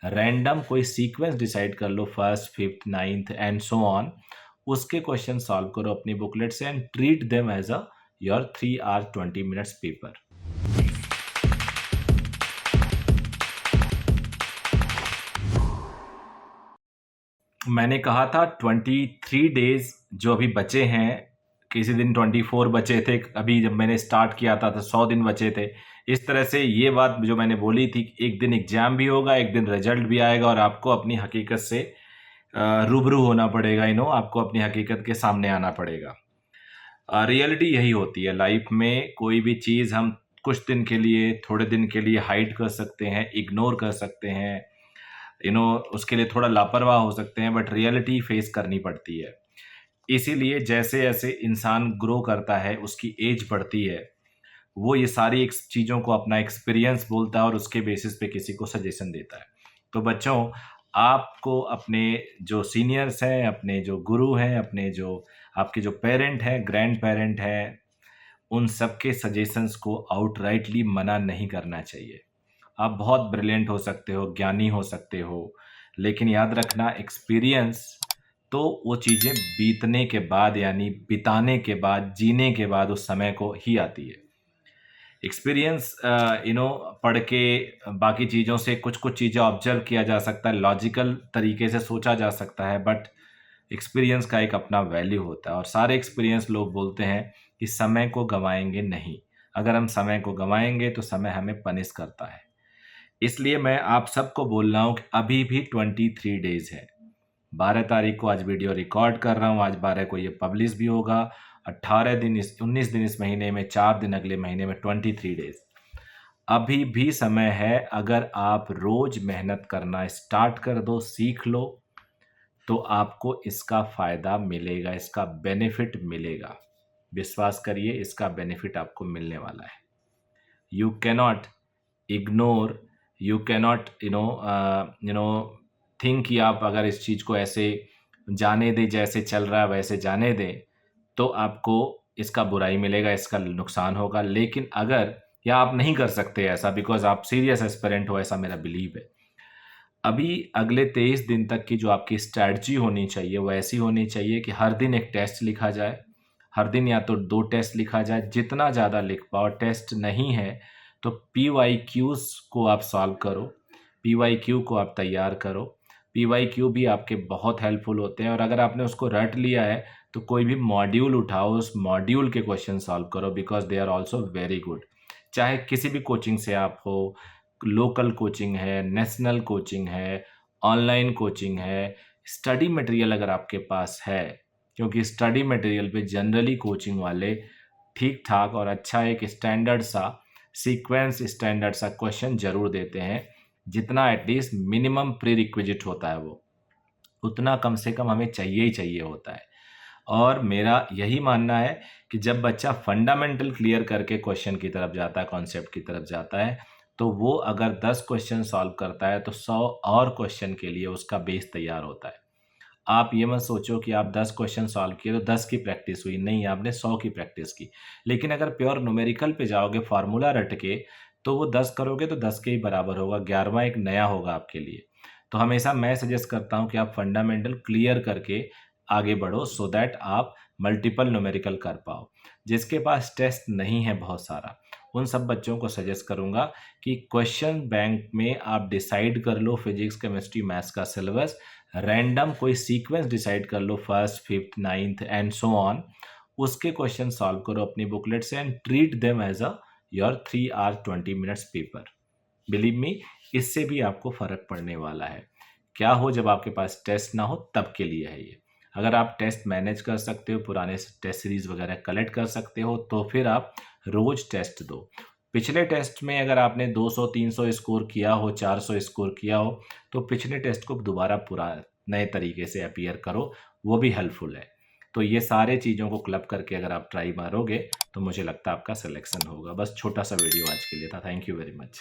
Random कोई sequence decide कर लो, first, fifth, ninth and so on. उसके क्वेश्चन सॉल्व करो अपनी बुकलेट से and treat them as a your 3 hour 20 minutes paper. मैंने कहा था 23 डेज जो अभी बचे हैं, किसी दिन 24 बचे थे, अभी जब मैंने स्टार्ट किया था तो 100 दिन बचे थे। इस तरह से ये बात जो मैंने बोली थी, एक दिन एग्जाम भी होगा, एक दिन रिजल्ट भी आएगा और आपको अपनी हकीकत से रूबरू होना पड़ेगा। आपको अपनी हकीकत के सामने आना पड़ेगा। रियलिटी यही होती है लाइफ में। कोई भी चीज़ हम कुछ दिन के लिए, थोड़े दिन के लिए हाइड कर सकते हैं, इग्नोर कर सकते हैं, उसके लिए थोड़ा लापरवाह हो सकते हैं, बट रियलिटी फेस करनी पड़ती है। इसीलिए जैसे जैसे इंसान ग्रो करता है, उसकी एज बढ़ती है, वो ये सारी चीज़ों को अपना एक्सपीरियंस बोलता है और उसके बेसिस पे किसी को सजेशन देता है। तो बच्चों, आपको अपने जो सीनियर्स हैं, अपने जो गुरु हैं, अपने जो आपके जो पेरेंट हैं, ग्रैंड पेरेंट हैं, उन सबके सजेशंस को आउटराइटली मना नहीं करना चाहिए। आप बहुत ब्रिलियंट हो सकते हो, ज्ञानी हो सकते हो, लेकिन याद रखना, एक्सपीरियंस तो वो चीज़ें बीतने के बाद, यानी बिताने के बाद, जीने के बाद उस समय को ही आती है। एक्सपीरियंस पढ़ के बाकी चीज़ों से कुछ कुछ चीज़ें ऑब्जर्व किया जा सकता है, लॉजिकल तरीके से सोचा जा सकता है, बट एक्सपीरियंस का एक अपना वैल्यू होता है। और सारे एक्सपीरियंस लोग बोलते हैं कि समय को गंवाएंगे नहीं। अगर हम समय को गंवाएंगे तो समय हमें पनिश करता है। इसलिए मैं आप सबको बोल रहा हूँ कि अभी भी 23 डेज है। 12 तारीख को आज वीडियो रिकॉर्ड कर रहा हूँ, आज 12 को ये पब्लिश भी होगा। 19 दिन इस महीने में, 4 दिन अगले महीने में, 23 डेज। अभी भी समय है। अगर आप रोज मेहनत करना स्टार्ट कर दो, सीख लो, तो आपको इसका फ़ायदा मिलेगा, इसका बेनिफिट मिलेगा। विश्वास करिए, इसका बेनिफिट आपको मिलने वाला है। You cannot ignore, you cannot think कि आप अगर इस चीज़ को ऐसे जाने दें, जैसे चल रहा है वैसे जाने दें, तो आपको इसका बुराई मिलेगा, इसका नुकसान होगा। लेकिन अगर, या आप नहीं कर सकते ऐसा बिकॉज आप सीरियस एस्पिरेंट हो, ऐसा मेरा बिलीव है। अभी अगले 23 दिन तक की जो आपकी स्ट्रैटेजी होनी चाहिए वो ऐसी होनी चाहिए कि हर दिन एक टेस्ट लिखा जाए। हर दिन या तो 2 टेस्ट लिखा जाए, जितना ज़्यादा लिख पाओ। टेस्ट नहीं है तो PYQs को आप सॉल्व करो, PYQ को आप तैयार करो। PYQ भी आपके बहुत हेल्पफुल होते हैं, और अगर आपने उसको रट लिया है तो कोई भी मॉड्यूल उठाओ, उस मॉड्यूल के क्वेश्चन सॉल्व करो, because they are also very good. चाहे किसी भी कोचिंग से आप हो, लोकल कोचिंग है, नेशनल कोचिंग है, ऑनलाइन कोचिंग है, स्टडी मटेरियल अगर आपके पास है, क्योंकि स्टडी मटेरियल पे जनरली कोचिंग वाले ठीक ठाक और अच्छा एक स्टैंडर्ड सा सीक्वेंस, स्टैंडर्ड सा क्वेश्चन जरूर देते हैं। जितना एटलीस्ट मिनिमम प्री रिक्विजिट होता है वो, उतना कम से कम हमें चाहिए ही चाहिए होता है। और मेरा यही मानना है कि जब बच्चा फंडामेंटल क्लियर करके क्वेश्चन की तरफ जाता है, कॉन्सेप्ट की तरफ जाता है, तो वो अगर 10 क्वेश्चन सॉल्व करता है तो 100 और क्वेश्चन के लिए उसका बेस तैयार होता है। आप ये मत सोचो कि आप 10 क्वेश्चन सॉल्व किए तो 10 की प्रैक्टिस हुई, नहीं, आपने 100 की प्रैक्टिस की। लेकिन अगर प्योर न्यूमेरिकल पे जाओगे, फार्मूला रट के, तो वो 10 करोगे तो 10 के ही बराबर होगा, 11वां एक नया होगा आपके लिए। तो हमेशा मैं सजेस्ट करता हूँ कि आप फंडामेंटल क्लियर करके आगे बढ़ो, सो दैट आप मल्टीपल न्यूमेरिकल कर पाओ। जिसके पास टेस्ट नहीं है बहुत सारा, उन सब बच्चों को सजेस्ट करूँगा कि क्वेश्चन बैंक में आप डिसाइड कर लो फिजिक्स, केमिस्ट्री, मैथ्स का सिलेबस। रैंडम कोई सीक्वेंस डिसाइड कर लो, first, fifth, ninth and so on. उसके क्वेश्चन सॉल्व करो अपनी बुकलेट से and treat them as a your 3 hour 20 minutes paper. Believe me, इससे भी आपको फ़र्क पड़ने वाला है। क्या हो, जब आपके पास टेस्ट ना हो तब के लिए है ये। अगर आप टेस्ट मैनेज कर सकते हो, पुराने टेस्ट सीरीज़ वगैरह कलेक्ट कर सकते हो, तो फिर आप रोज़ टेस्ट दो। पिछले टेस्ट में अगर आपने 200-300 स्कोर किया हो, 400 स्कोर किया हो, तो पिछले टेस्ट को दोबारा पूरा नए तरीके से अपीयर करो, वो भी हेल्पफुल है। तो ये सारे चीज़ों को क्लब करके अगर आप ट्राई मारोगे तो मुझे लगता है आपका सिलेक्शन होगा। बस छोटा सा वीडियो आज के लिए था। Thank you very much.